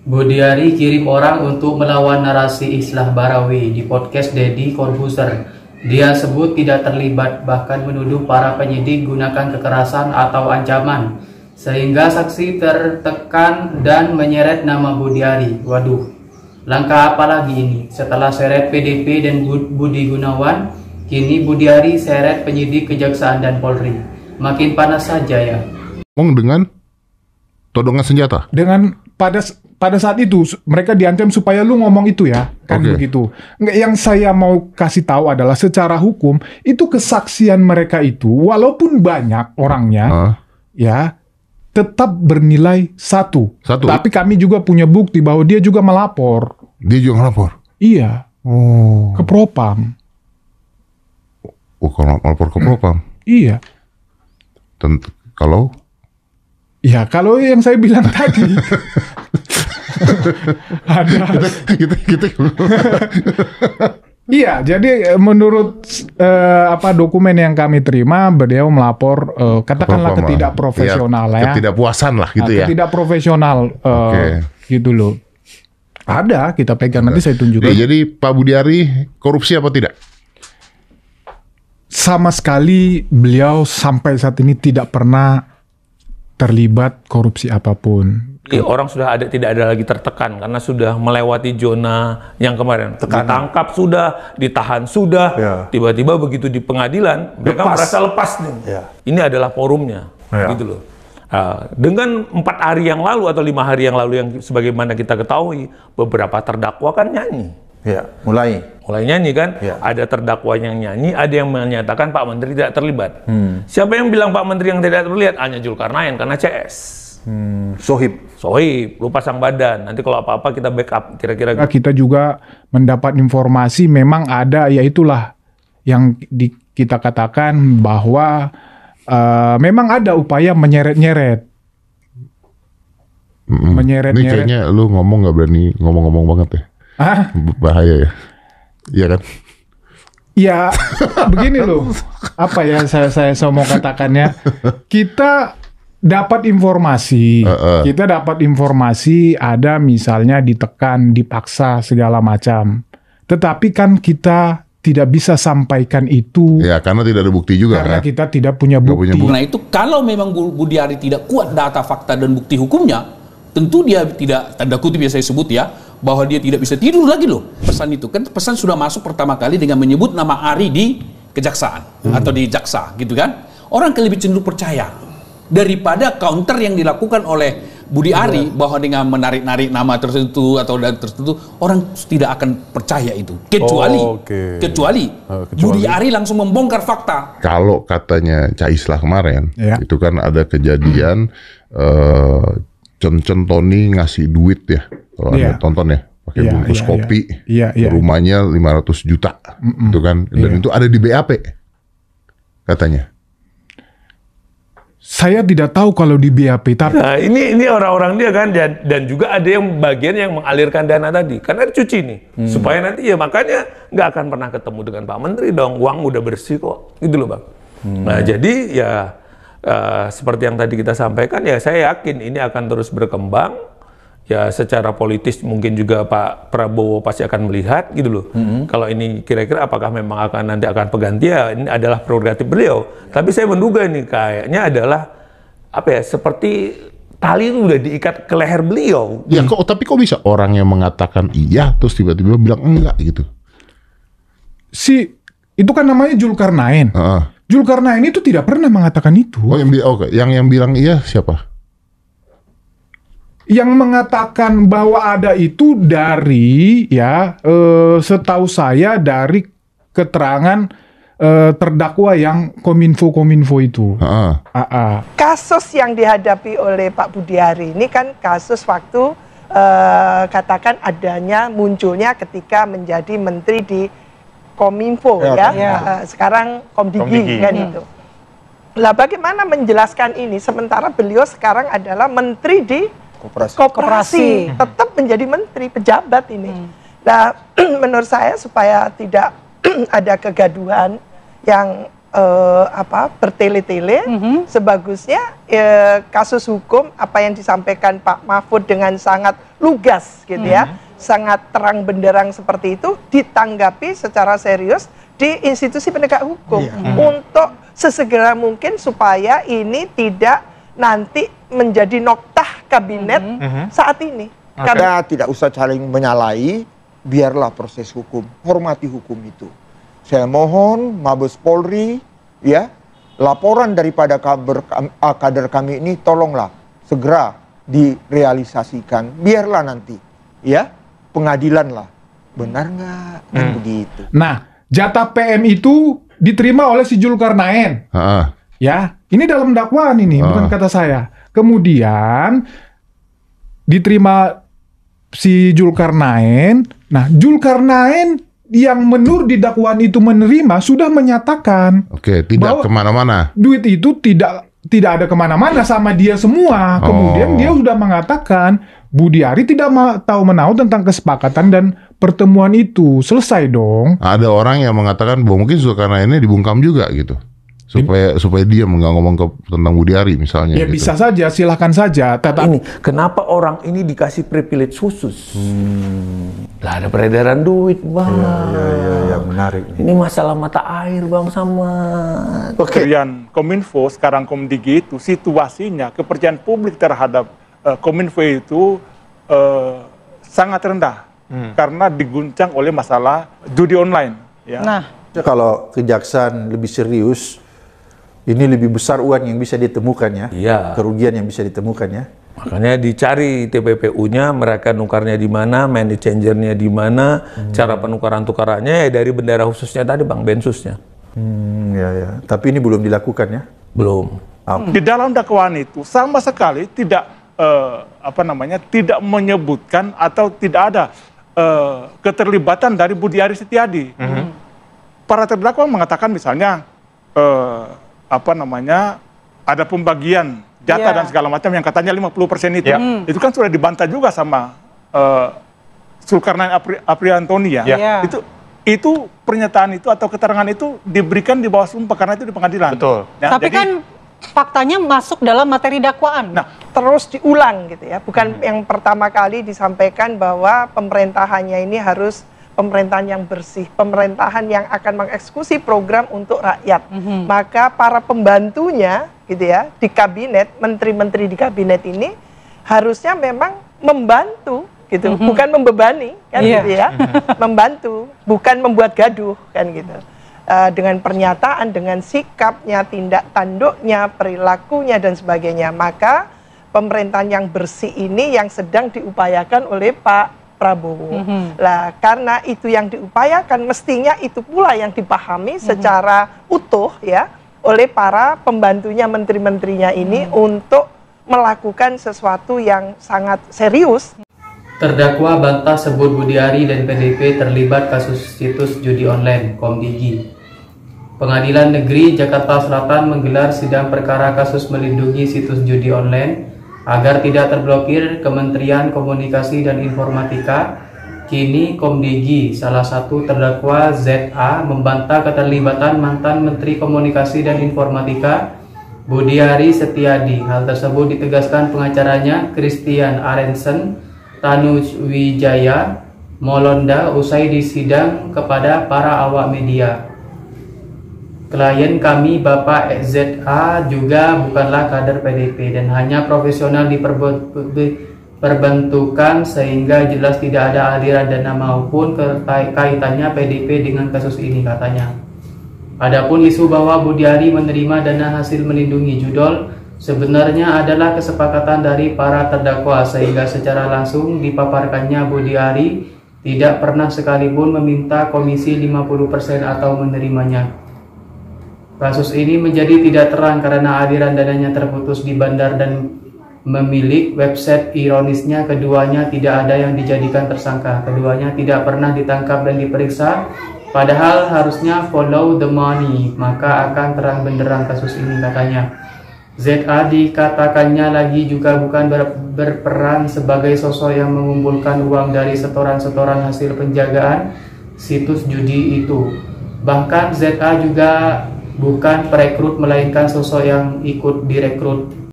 Budiari kirim orang untuk melawan narasi Islah Barawi di podcast Deddy Corbuzier. Dia sebut tidak terlibat, bahkan menuduh para penyidik gunakan kekerasan atau ancaman, sehingga saksi tertekan dan menyeret nama Budiari. Waduh, langkah apa lagi ini? Setelah seret PDP dan Budi Gunawan, kini Budiari seret penyidik Kejaksaan dan Polri. Makin panas saja ya. Dengan todongan senjata? Dengan pada saat itu mereka diancam supaya lu ngomong itu ya, kan begitu. Nggak, yang saya mau kasih tahu adalah secara hukum itu kesaksian mereka itu walaupun banyak orangnya ya tetap bernilai satu. Tapi kami juga punya bukti bahwa dia juga melapor. Dia juga melapor? Iya. Ke Propam. Kalau melapor ke Propam? Iya. Kalau? Ya, kalau yang saya bilang tadi. Ada. Iya, jadi menurut dokumen yang kami terima, beliau melapor katakanlah ketidakprofesional ya. Ketidakpuasan lah gitu ya. Ketidakprofesional gitu loh. Ada, kita pegang nanti saya tunjukkan. Jadi Pak Budiari korupsi apa tidak? Sama sekali beliau sampai saat ini tidak pernah terlibat korupsi apapun. Orang sudah tidak ada lagi tertekan karena sudah melewati zona yang kemarin. Ditangkap sudah, ditahan sudah, tiba-tiba begitu di pengadilan mereka merasa lepas nih. Ini adalah forumnya, gitu loh. Dengan 4 hari yang lalu atau 5 hari yang lalu yang sebagaimana kita ketahui, beberapa terdakwa kan nyanyi. Mulai nyanyi kan, ada terdakwa yang nyanyi, ada yang menyatakan Pak Menteri tidak terlibat. Siapa yang bilang Pak Menteri yang tidak terlibat? Hanya Zulkarnain karena CS. Sohib, lu pasang badan. Nanti kalau apa-apa kita backup kira-kira. Kita juga mendapat informasi memang ada, ya itulah yang kita katakan bahwa memang ada upaya menyeret-nyeret. Ini kayaknya lu ngomong nggak berani ngomong-ngomong banget ya. Bahaya ya. Iya kan? Ya, begini loh. Apa ya saya mau katakannya? Kita dapat informasi. Kita dapat informasi ada misalnya ditekan, dipaksa segala macam. Tetapi kan kita tidak bisa sampaikan itu. Ya, karena tidak ada bukti juga. Karena kita tidak punya bukti. Nah itu kalau memang Budiari tidak kuat data, fakta, dan bukti hukumnya, tentu dia tidak, tanda kutip yang saya sebut ya, bahwa dia tidak bisa tidur lagi loh. Pesan itu kan pesan sudah masuk pertama kali dengan menyebut nama Ari di kejaksaan atau di jaksa gitu kan. Orang kan lebih cenderung percaya daripada counter yang dilakukan oleh Budi Ari bahwa dengan menarik-narik nama tertentu atau dan tertentu, orang tidak akan percaya itu kecuali Budi Ari langsung membongkar fakta. Kalau katanya Cak Islah kemarin itu kan ada kejadian Cen Tony ngasih duit ya, kalau Anda tonton ya, pakai bungkus kopi, rumahnya 500 juta, itu kan, dan itu ada di BAP katanya. Saya tidak tahu kalau di BAP, tapi nah, ini orang-orang dia kan, dan juga ada yang bagian yang mengalirkan dana tadi, karena dicuci nih, supaya nanti ya makanya nggak akan pernah ketemu dengan Pak Menteri dong, uang udah bersih kok, gitu loh Bang. Nah jadi ya seperti yang tadi kita sampaikan, ya saya yakin ini akan terus berkembang. Ya secara politis mungkin juga Pak Prabowo pasti akan melihat gitu loh. Kalau ini kira-kira apakah memang nanti akan penggantian, ini adalah prerogatif beliau. Tapi saya menduga ini kayaknya adalah apa ya, seperti tali itu udah diikat ke leher beliau. Ya tapi kok bisa orang yang mengatakan iya terus tiba-tiba bilang enggak gitu? Itu kan namanya Zulkarnain. Zulkarnain itu tidak pernah mengatakan itu. Yang bilang iya siapa? Yang mengatakan bahwa ada itu dari setahu saya dari keterangan terdakwa yang kominfo itu. Kasus yang dihadapi oleh Pak Budiari ini kan kasus waktu katakan adanya munculnya ketika menjadi menteri di Kominfo sekarang Komdigi kan itu. Lah bagaimana menjelaskan ini sementara beliau sekarang adalah menteri di Koperasi, tetap menjadi menteri pejabat ini. Nah, menurut saya supaya tidak ada kegaduhan yang bertele-tele. Sebagusnya kasus hukum apa yang disampaikan Pak Mahfud dengan sangat lugas gitu ya, sangat terang benderang seperti itu ditanggapi secara serius di institusi penegak hukum untuk sesegera mungkin supaya ini tidak nanti menjadi noktah kabinet saat ini. Maka tidak usah saling menyalahi, biarlah proses hukum, hormati hukum itu. Saya mohon Mabes Polri, ya, laporan daripada kader kami ini tolonglah segera direalisasikan. Biarlah nanti, ya, pengadilan lah. Benar nggak? Kan begitu. Nah, jatah PM itu diterima oleh si Zulkarnain. Ya, ini dalam dakwaan ini, bukan kata saya. Kemudian diterima si Zulkarnain. Nah, Zulkarnain yang menurut di dakwaan itu menerima sudah menyatakan tidak kemana-mana. Duit itu tidak ada kemana-mana sama dia semua. Kemudian dia sudah mengatakan Budi Ari tidak tahu menahu tentang kesepakatan dan pertemuan itu. Selesai dong. Ada orang yang mengatakan bahwa mungkin Zulkarnain ini dibungkam juga gitu. Supaya dia nggak ngomong tentang Budi Ari misalnya. Ya gitu. bisa saja, silahkan saja. Ini kenapa orang ini dikasih privilege khusus? Lah ada peredaran duit, Bang. Ya, menarik. Ini masalah mata air, Bang, sama. Kementerian Kominfo sekarang Komdigi itu situasinya kepercayaan publik terhadap Kominfo itu sangat rendah karena diguncang oleh masalah judi online. Ya. Nah, kalau kejaksaan lebih serius, ini lebih besar uang yang bisa ditemukan ya, kerugian yang bisa ditemukan ya. Makanya dicari TPPU-nya, mereka nukarnya di mana, money changer-nya di mana, cara penukaran-tukarannya ya dari bendera khususnya tadi, Bang, Bensusnya. Ya. Tapi ini belum dilakukan ya? Belum. Di dalam dakwaan itu sama sekali tidak tidak menyebutkan atau tidak ada keterlibatan dari Budi Ari Setiadi. Para terdakwa mengatakan misalnya ada pembagian jatah dan segala macam yang katanya 50% itu. Itu kan sudah dibantah juga sama Zulkarnain Apriantoni ya. Itu pernyataan itu atau keterangan itu diberikan di bawah sumpah karena itu di pengadilan. Betul. Ya, tapi kan faktanya masuk dalam materi dakwaan. Nah, terus diulang gitu ya. Bukan yang pertama kali disampaikan bahwa pemerintahannya ini harus pemerintahan yang bersih, pemerintahan yang akan mengeksekusi program untuk rakyat. Maka para pembantunya gitu ya di kabinet, menteri-menteri di kabinet ini harusnya memang membantu gitu, bukan membebani kan gitu ya. Membantu, bukan membuat gaduh kan gitu. Dengan pernyataan, dengan sikapnya, tindak tanduknya, perilakunya dan sebagainya. Maka pemerintahan yang bersih ini yang sedang diupayakan oleh Pak Prabowo. Lah, karena itu yang diupayakan, mestinya itu pula yang dipahami secara utuh ya oleh para pembantunya, menteri-menterinya ini untuk melakukan sesuatu yang sangat serius. Terdakwa bantah sebut Budi Ari dan PDIP terlibat kasus situs judi online Komdigi. Pengadilan Negeri Jakarta Selatan menggelar sidang perkara kasus melindungi situs judi online agar tidak terblokir. Kementerian Komunikasi dan Informatika, kini Komdigi, salah satu terdakwa ZA, membantah keterlibatan mantan Menteri Komunikasi dan Informatika Budi Ari Setiadi. Hal tersebut ditegaskan pengacaranya Christian Arensen Tanuwijaya Molonda usai disidang kepada para awak media. Klien kami Bapak ZA juga bukanlah kader PDIP dan hanya profesional di perbentukan sehingga jelas tidak ada aliran dana maupun kaitannya PDIP dengan kasus ini, katanya. Adapun isu bahwa Budi Ari menerima dana hasil melindungi judul sebenarnya adalah kesepakatan dari para terdakwa sehingga secara langsung dipaparkannya Budi Ari tidak pernah sekalipun meminta komisi 50% atau menerimanya. Kasus ini menjadi tidak terang karena aliran dananya terputus di bandar dan memilik website. Ironisnya keduanya tidak ada yang dijadikan tersangka. Keduanya tidak pernah ditangkap dan diperiksa. Padahal harusnya follow the money, maka akan terang benderang kasus ini, katanya. ZA dikatakannya lagi juga bukan berperan sebagai sosok yang mengumpulkan uang dari setoran-setoran hasil penjagaan situs judi itu. Bahkan ZA juga bukan perekrut melainkan sosok yang ikut direkrut.